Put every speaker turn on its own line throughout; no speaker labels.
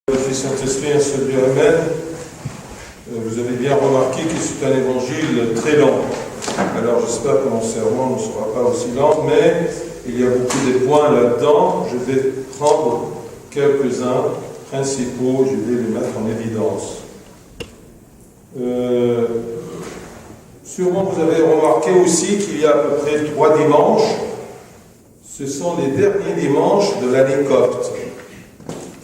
Le Fils Saint-Esprit, un seul Dieu, Amen. Vous avez bien remarqué que c'est un évangile très lent. Alors j'espère que mon sermon ne sera pas aussi lent, mais il y a beaucoup de points là-dedans. Je vais prendre quelques-uns principaux, je vais les mettre en évidence. Sûrement vous avez remarqué aussi qu'il y a à peu près 3 dimanches. Ce sont les derniers dimanches de l'année copte.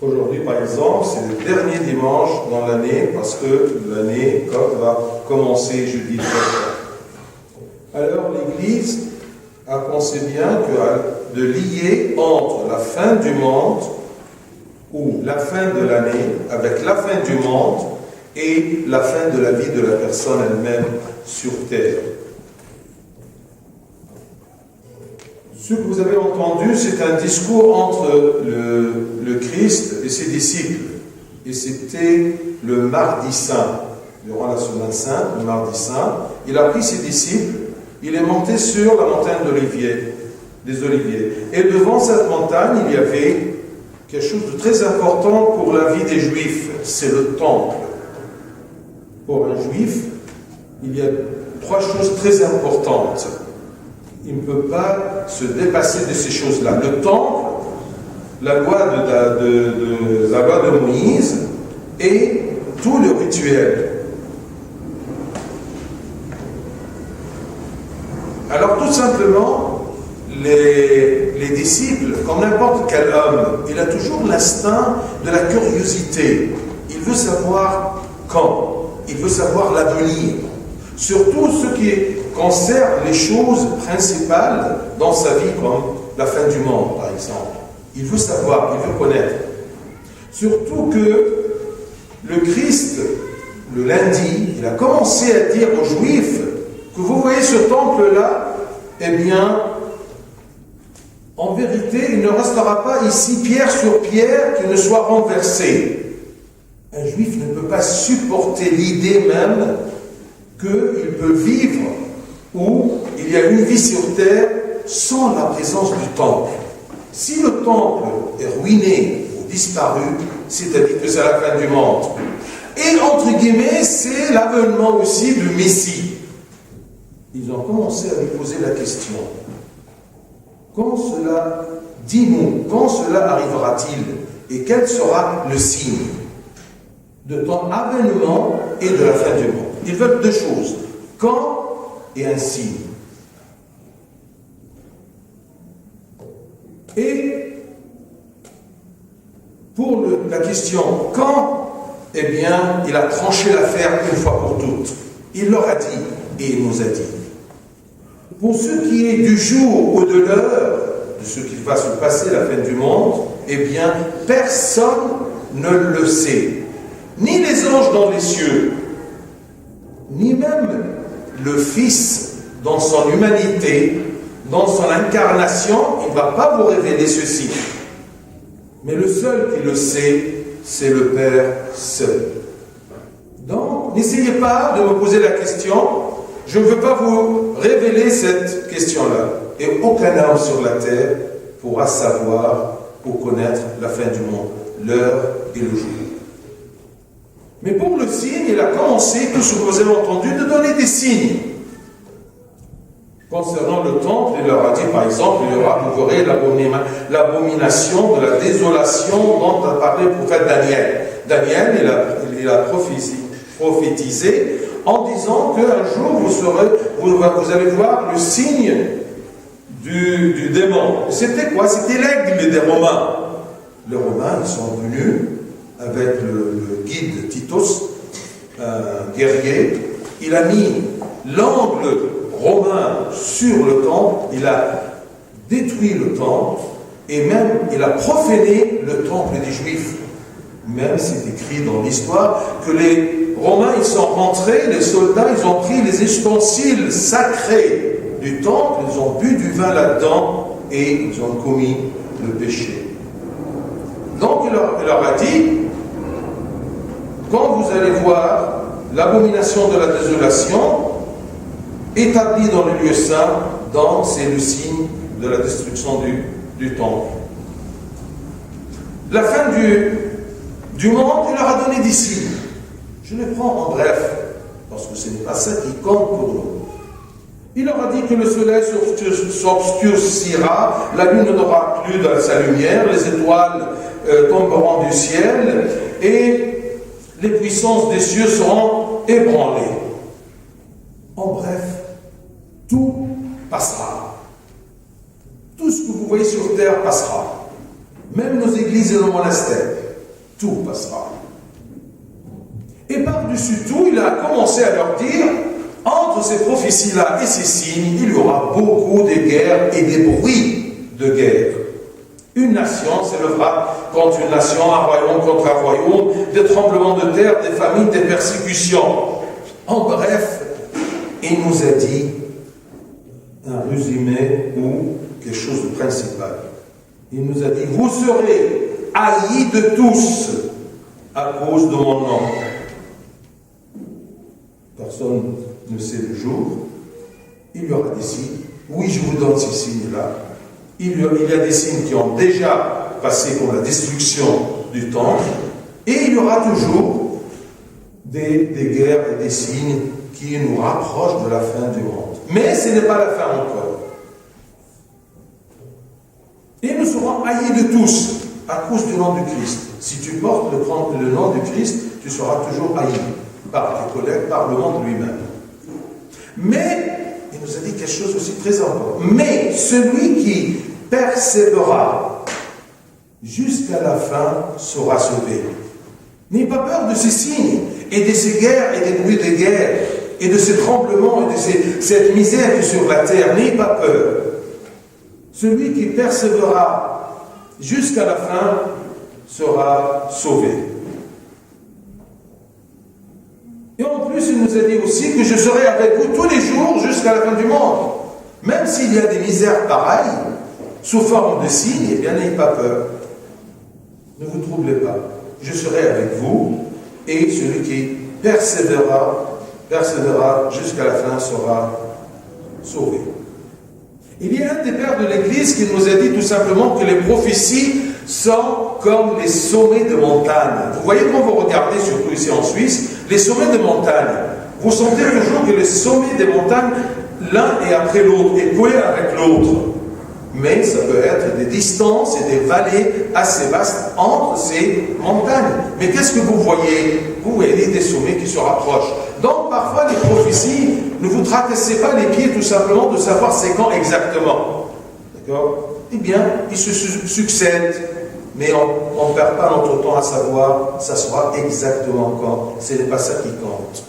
Aujourd'hui, par exemple, c'est le dernier dimanche dans l'année parce que l'année copte va commencer jeudi prochain. Alors, l'Église a pensé bien que de lier entre la fin du monde ou la fin de l'année avec la fin du monde et la fin de la vie de la personne elle-même sur terre. Ce que vous avez entendu, c'est un discours entre le Christ et ses disciples. Et c'était le mardi saint, durant la semaine sainte, le mardi saint. Il a pris ses disciples, il est monté sur la montagne des Oliviers. Et devant cette montagne, il y avait quelque chose de très important pour la vie des Juifs, c'est le temple. Pour un Juif, il y a 3 choses très importantes. Il ne peut pas se dépasser de ces choses-là. Le temple, la loi de Moïse et tout le rituel. Alors tout simplement, les disciples, comme n'importe quel homme, il a toujours l'instinct de la curiosité. Il veut savoir quand, il veut savoir l'avenir. Surtout ce qui concerne les choses principales dans sa vie, comme la fin du monde, par exemple. Il veut savoir, il veut connaître. Surtout que le Christ, le lundi, il a commencé à dire aux Juifs que vous voyez ce temple-là, eh bien, en vérité, il ne restera pas ici pierre sur pierre qui ne soit renversée. Un Juif ne peut pas supporter l'idée même qu'il peut vivre où il y a une vie sur terre sans la présence du temple. Si le temple est ruiné ou disparu, c'est-à-dire que c'est la fin du monde. Et entre guillemets, c'est l'avènement aussi du Messie. Ils ont commencé à lui poser la question. Quand cela, dis-nous, quand cela arrivera-t-il et quel sera le signe de ton avènement et de la fin du monde? Ils veulent 2 choses, quand et un signe. Et pour la question quand, eh bien, il a tranché l'affaire une fois pour toutes. Il leur a dit, et il nous a dit, pour ce qui est du jour ou de l'heure, de ce qui va se passer la fin du monde, eh bien, personne ne le sait. Ni les anges dans les cieux, ni même le Fils dans son humanité, dans son incarnation, il ne va pas vous révéler ceci. Mais le seul qui le sait, c'est le Père seul. Donc, n'essayez pas de me poser la question. Je ne veux pas vous révéler cette question-là. Et aucun homme sur la terre pourra savoir ou connaître la fin du monde, l'heure et le jour. Mais pour le signe, il a commencé, tout ce que vous avez entendu, de donner des signes. Concernant le temple, il leur a dit, par exemple, vous verrez l'abomination de la désolation dont a parlé le prophète Daniel. Daniel, il a prophétisé en disant qu'un jour, vous allez voir le signe du démon. C'était quoi? C'était l'aigle des Romains. Les Romains, ils sont venus avec le guide Titus, un guerrier. Il a mis l'angle romain sur le temple, il a détruit le temple, et même il a profané le temple des Juifs. Même c'est écrit dans l'histoire que les Romains, ils sont rentrés, les soldats, ils ont pris les ustensiles sacrés du temple, ils ont bu du vin là-dedans, et ils ont commis le péché. Donc il leur a dit, quand vous allez voir l'abomination de la désolation établie dans le lieu saint, c'est le signe de la destruction du temple. La fin du monde, il leur a donné des signes. Je les prends en bref, parce que ce n'est pas ça qui compte pour nous. Il leur a dit que le soleil s'obscurcira, la lune n'aura plus de sa lumière, les étoiles tomberont du ciel, et les puissances des cieux seront ébranlées. En bref, tout passera. Tout ce que vous voyez sur terre passera. Même nos églises et nos monastères. Tout passera. Et par-dessus tout, il a commencé à leur dire, entre ces prophéties-là et ces signes, il y aura beaucoup de guerres et des bruits de guerre. Une nation s'élèvera contre une nation, un royaume contre un royaume, des tremblements de terre, des famines, des persécutions. En bref, il nous a dit un résumé ou quelque chose de principal. Il nous a dit, vous serez haïs de tous à cause de mon nom. Personne ne sait le jour. Il y aura des signes. Oui, je vous donne ces signes-là. Il y a des signes qui ont déjà passé pour la destruction du temple. Et il y aura toujours des guerres et des signes qui nous rapprochent de la fin du monde. Mais ce n'est pas la fin encore. Et nous serons haïs de tous à cause du nom du Christ. Si tu portes le nom du Christ, tu seras toujours haï par tes collègues, par le monde lui-même. Mais, il nous a dit quelque chose aussi très important. Mais celui qui persévérera jusqu'à la fin sera sauvé. N'ayez pas peur de ces signes et de ces guerres et des bruits de guerre et de ces tremblements et de cette misère qui est sur la terre. N'ayez pas peur. Celui qui persévérera jusqu'à la fin sera sauvé. Et en plus, il nous a dit aussi que je serai avec vous tous les jours jusqu'à la fin du monde. Même s'il y a des misères pareilles, sous forme de signes, eh bien, n'ayez pas peur. Ne vous troublez pas. Je serai avec vous, et celui qui persévérera jusqu'à la fin sera sauvé. Il y a un des pères de l'Église qui nous a dit tout simplement que les prophéties sont comme les sommets de montagne. Vous voyez quand vous regardez, surtout ici en Suisse, les sommets de montagne. Vous sentez toujours que les sommets des montagnes, l'un est après l'autre, est collé avec l'autre. Mais ça peut être des distances et des vallées assez vastes entre ces montagnes. Mais qu'est-ce que vous voyez? Vous voyez des sommets qui se rapprochent. Donc parfois les prophéties, ne vous tracassez pas les pieds tout simplement de savoir c'est quand exactement. D'accord? Eh bien, ils se succèdent. Mais on ne perd pas notre temps à savoir, ça sera exactement quand. Ce n'est pas ça qui compte.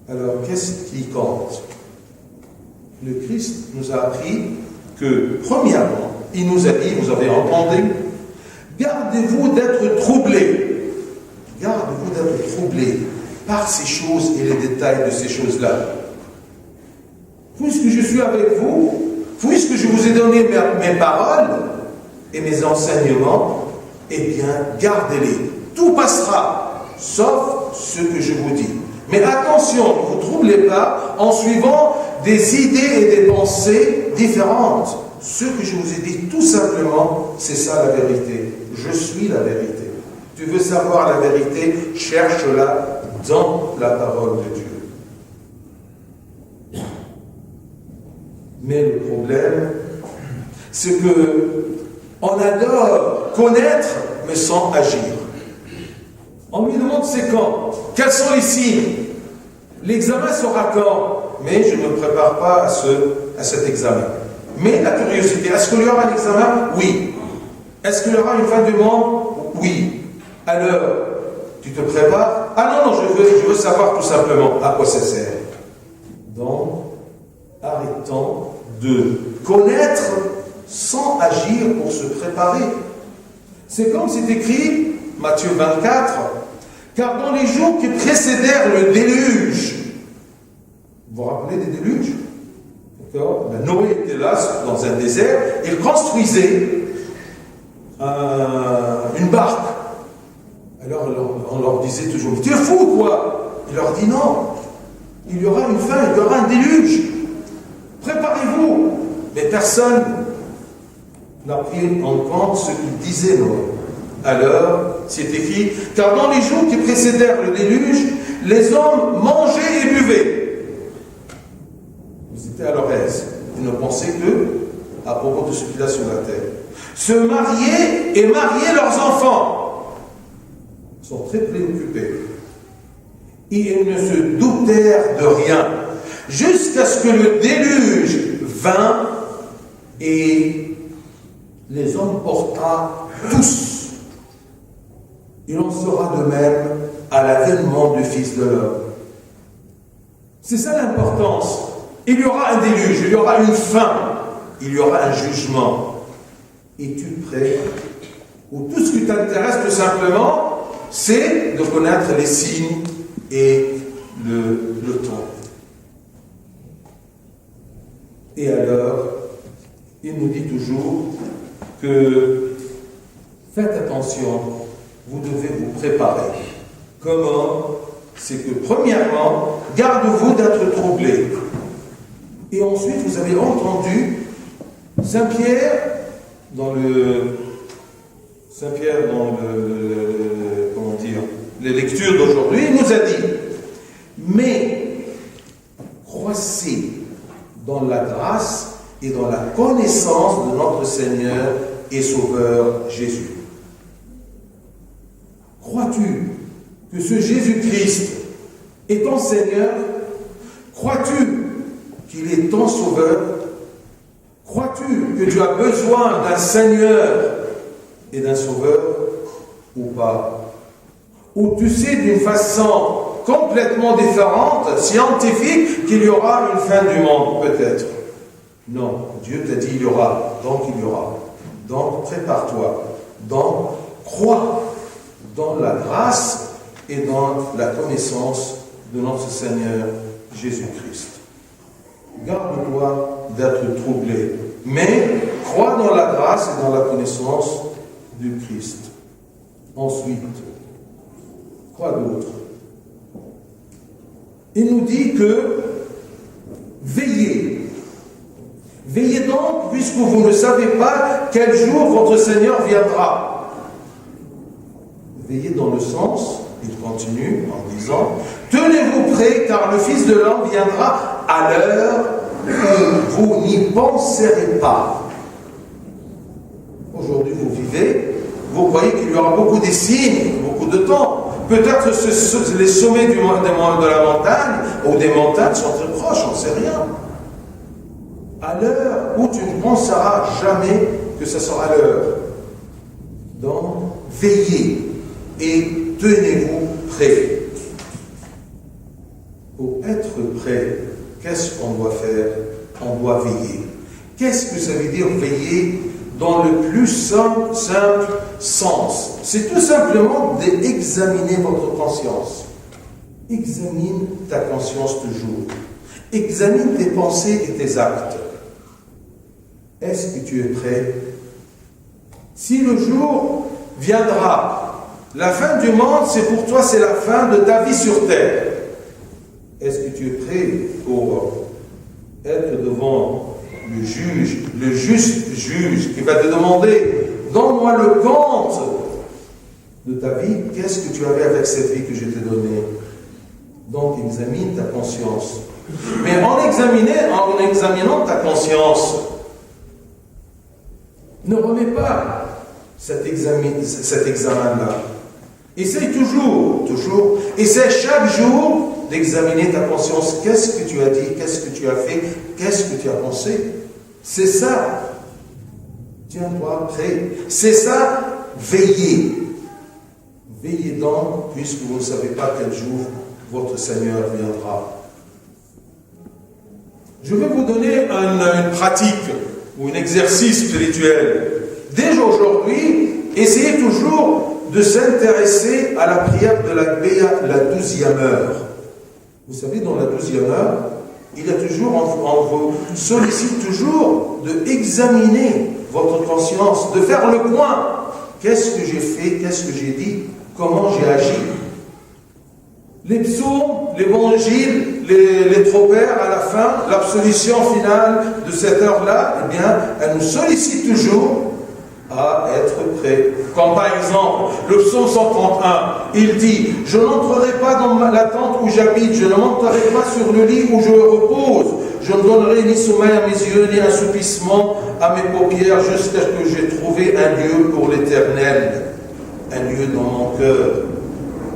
Alors, qu'est-ce qui compte? Le Christ nous a appris que, premièrement, il nous a dit, vous avez entendu, gardez-vous d'être troublés. Gardez-vous d'être troublés par ces choses et les détails de ces choses-là. Puisque je suis avec vous, puisque je vous ai donné mes paroles et mes enseignements, eh bien, gardez-les. Tout passera, sauf ce que je vous dis. Mais attention, ne vous troublez pas en suivant des idées et des pensées différentes. Ce que je vous ai dit, tout simplement, c'est ça la vérité. Je suis la vérité. Tu veux savoir la vérité, cherche-la dans la parole de Dieu. Mais le problème, c'est que on adore connaître, mais sans agir. On lui demande c'est quand? Quels sont les signes? L'examen sera quand? Mais je ne me prépare pas à cet examen. Mais la curiosité, est-ce qu'il y aura un examen? Oui. Est-ce qu'il y aura une fin du monde? Oui. Alors, tu te prépares? Ah non, je veux savoir tout simplement à quoi ça sert. Donc, arrêtons de connaître sans agir pour se préparer. C'est comme c'est écrit, Matthieu 24, car dans les jours qui précédèrent le déluge, vous vous rappelez des déluges? D'accord? Noé était là, dans un désert, il construisait une barque. Alors on leur disait toujours, tu es fou quoi? Il leur dit non, il y aura une fin, il y aura un déluge. Préparez-vous. Mais personne n'a pris en compte ce qu'il disait Noé. Alors, c'est écrit, car dans les jours qui précédèrent le déluge, les hommes mangeaient et buvaient. Ils étaient à leur aise. Ils ne pensaient que à propos de ce qu'il y a sur la terre. Se marier et marier leurs enfants. Ils sont très préoccupés. Ils ne se doutèrent de rien, jusqu'à ce que le déluge vint et les hommes porta tous. Il en sera de même à l'avènement du Fils de l'homme. C'est ça l'importance. Il y aura un déluge, il y aura une fin, il y aura un jugement. Es-tu prêt? Ou tout ce qui t'intéresse tout simplement, c'est de connaître les signes et le temps. Et alors, il nous dit toujours que faites attention, vous devez vous préparer. Comment? C'est que premièrement, garde-vous d'être troublé. Et ensuite, vous avez entendu Saint Pierre dans les lectures d'aujourd'hui, il nous a dit, mais croissez dans la grâce et dans la connaissance de notre Seigneur et Sauveur Jésus. Crois-tu que ce Jésus-Christ est ton Seigneur? Crois-tu qu'il est ton Sauveur? Crois-tu que tu as besoin d'un Seigneur et d'un Sauveur ou pas? Ou tu sais d'une façon complètement différente, scientifique, qu'il y aura une fin du monde, peut-être? Non, Dieu t'a dit il y aura, donc il y aura. Donc prépare-toi, donc crois dans la grâce et dans la connaissance de notre Seigneur Jésus-Christ. Garde-toi d'être troublé, mais crois dans la grâce et dans la connaissance du Christ. Ensuite, quoi d'autre? Il nous dit que veillez. Veillez donc, puisque vous ne savez pas quel jour votre Seigneur viendra. Veillez dans le sens, il continue en disant, tenez-vous prêts, car le Fils de l'homme viendra à l'heure où vous n'y penserez pas. Aujourd'hui, vous vivez, vous croyez qu'il y aura beaucoup de signes, beaucoup de temps. Peut-être les sommets de la montagne ou des montagnes sont très proches, on ne sait rien. À l'heure où tu ne penseras jamais que ce sera l'heure. Donc, veillez et tenez-vous prêts. Pour être prêt, qu'est-ce qu'on doit faire? On doit veiller. Qu'est-ce que ça veut dire veiller dans le plus simple sens? C'est tout simplement d'examiner votre conscience. Examine ta conscience toujours. Examine tes pensées et tes actes. Est-ce que tu es prêt? Si le jour viendra, la fin du monde, c'est pour toi, c'est la fin de ta vie sur terre. Est-ce que tu es prêt pour être devant le juge, le juste juge, qui va te demander, donne-moi le compte de ta vie, qu'est-ce que tu avais avec cette vie que je t'ai donnée? Donc, examine ta conscience. Mais en examinant ta conscience, ne remets pas cet examen-là. Essaye toujours, essaie chaque jour d'examiner ta conscience. Qu'est-ce que tu as dit? Qu'est-ce que tu as fait? Qu'est-ce que tu as pensé? C'est ça. Tiens-toi prêt. C'est ça, veillez. Veillez donc, puisque vous ne savez pas quel jour votre Seigneur viendra. Je vais vous donner une pratique ou un exercice spirituel. Dès aujourd'hui, essayez toujours de s'intéresser à la prière de la la 12e heure. Vous savez, dans la 12e heure, il y a toujours, on vous sollicite toujours d'examiner votre conscience, de faire le point. Qu'est-ce que j'ai fait? Qu'est-ce que j'ai dit? Comment j'ai agi? Les psaumes, l'évangile, les tropères à la fin, l'absolution finale de cette heure-là, eh bien, elle nous sollicite toujours à être prêt. Comme par exemple, le psaume 131, il dit « Je n'entrerai pas dans la tente où j'habite, je ne monterai pas sur le lit où je repose, je ne donnerai ni sommeil à mes yeux, ni assoupissement à mes paupières, jusqu'à ce que j'ai trouvé un lieu pour l'Éternel, un lieu dans mon cœur,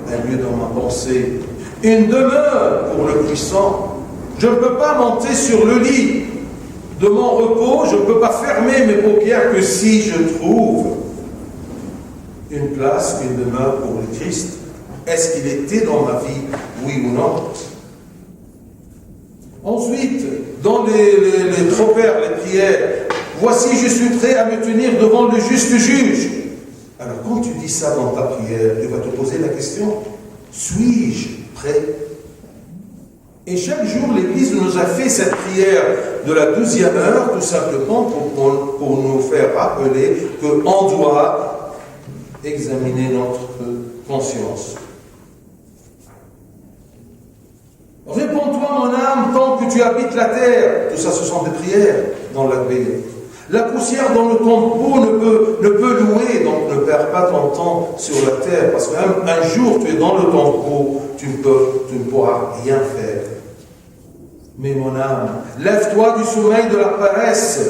un lieu dans ma pensée, une demeure pour le puissant. Je ne peux pas monter sur le lit de mon repos, je ne peux pas fermer mes paupières que si je trouve une place, une demeure pour le Christ. Est-ce qu'il était dans ma vie, oui ou non? Ensuite, dans les tropères, les prières, voici, je suis prêt à me tenir devant le juste juge. Alors, quand tu dis ça dans ta prière, tu vas te poser la question, suis-je prêt? Et chaque jour, l'Église nous a fait cette prière de la 12e heure, tout simplement pour nous faire rappeler qu'on doit examiner notre conscience. Réponds-toi, mon âme, tant que tu habites la terre. Tout ça, ce sont des prières dans la Bible. La poussière dans le tombeau ne peut louer, donc ne perds pas ton temps sur la terre, parce qu'un jour tu es dans le tombeau, tu ne pourras rien faire. Mais mon âme, lève-toi du sommeil de la paresse.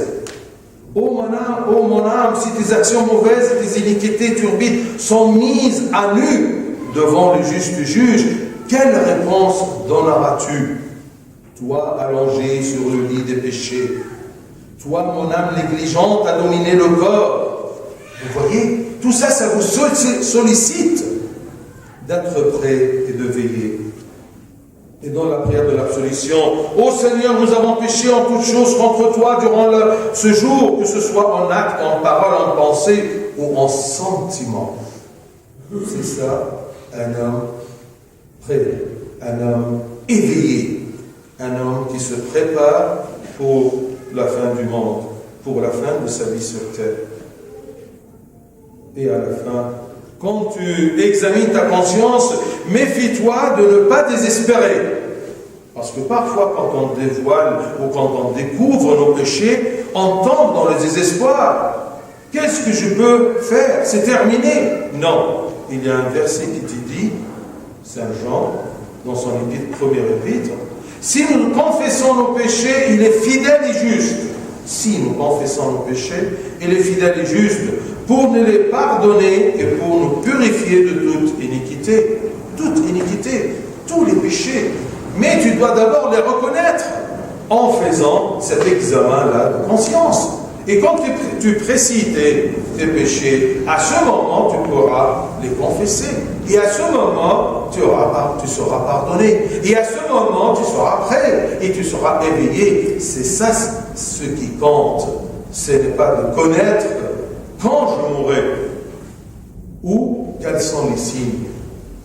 Ô mon âme, si tes actions mauvaises et tes iniquités turbides sont mises à nu devant le juste juge, quelle réponse donneras-tu? Toi, allongé sur le lit des péchés, toi, mon âme négligente, à dominer le corps. Vous voyez, tout ça, ça vous sollicite d'être prêt et de veiller. Et dans la prière de l'absolution, ô Seigneur, nous avons péché en toutes choses contre toi durant ce jour, que ce soit en acte, en parole, en pensée ou en sentiment. C'est ça, un homme prêt, un homme éveillé, un homme qui se prépare pour la fin du monde, pour la fin de sa vie sur terre. Et à la fin, quand tu examines ta conscience, méfie-toi de ne pas désespérer. Parce que parfois, quand on dévoile ou quand on découvre nos péchés, on tombe dans le désespoir. Qu'est-ce que je peux faire? C'est terminé. Non. Il y a un verset qui te dit, Saint Jean, dans son première épître, si nous confessons nos péchés, il est fidèle et juste. Si nous confessons nos péchés, il est fidèle et juste pour nous les pardonner et pour nous purifier de toute iniquité. Toute iniquité, tous les péchés. Mais tu dois d'abord les reconnaître en faisant cet examen-là de conscience. Et quand tu précises tes péchés, à ce moment, tu pourras les confesser. Et à ce moment, tu seras pardonné. Et à ce moment, tu seras prêt et tu seras éveillé. C'est ça ce qui compte. Ce n'est pas de connaître quand je mourrai ou quels sont les signes.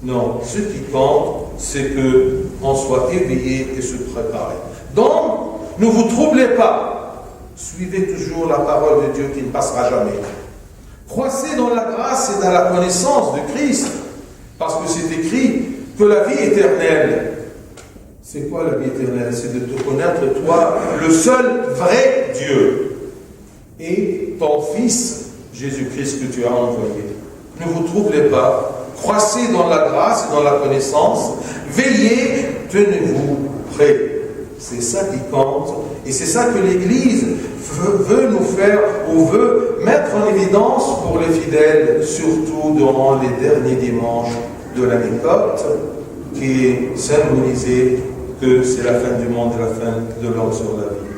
Non, ce qui compte, c'est qu'on soit éveillé et se préparer. Donc, ne vous troublez pas. Suivez toujours la parole de Dieu qui ne passera jamais. Croissez dans la grâce et dans la connaissance de Christ. Parce que c'est écrit que la vie éternelle, c'est quoi la vie éternelle? C'est de te connaître, toi, le seul vrai Dieu. Et ton Fils, Jésus-Christ, que tu as envoyé. Ne vous troublez pas. Croissez dans la grâce et dans la connaissance. Veillez, tenez-vous prêts. C'est ça qui compte. Et c'est ça que l'Église veut nous faire ou veut mettre en évidence pour les fidèles, surtout durant les derniers dimanches de l'année copte, qui est symbolisé que c'est la fin du monde et la fin de l'homme sur la vie.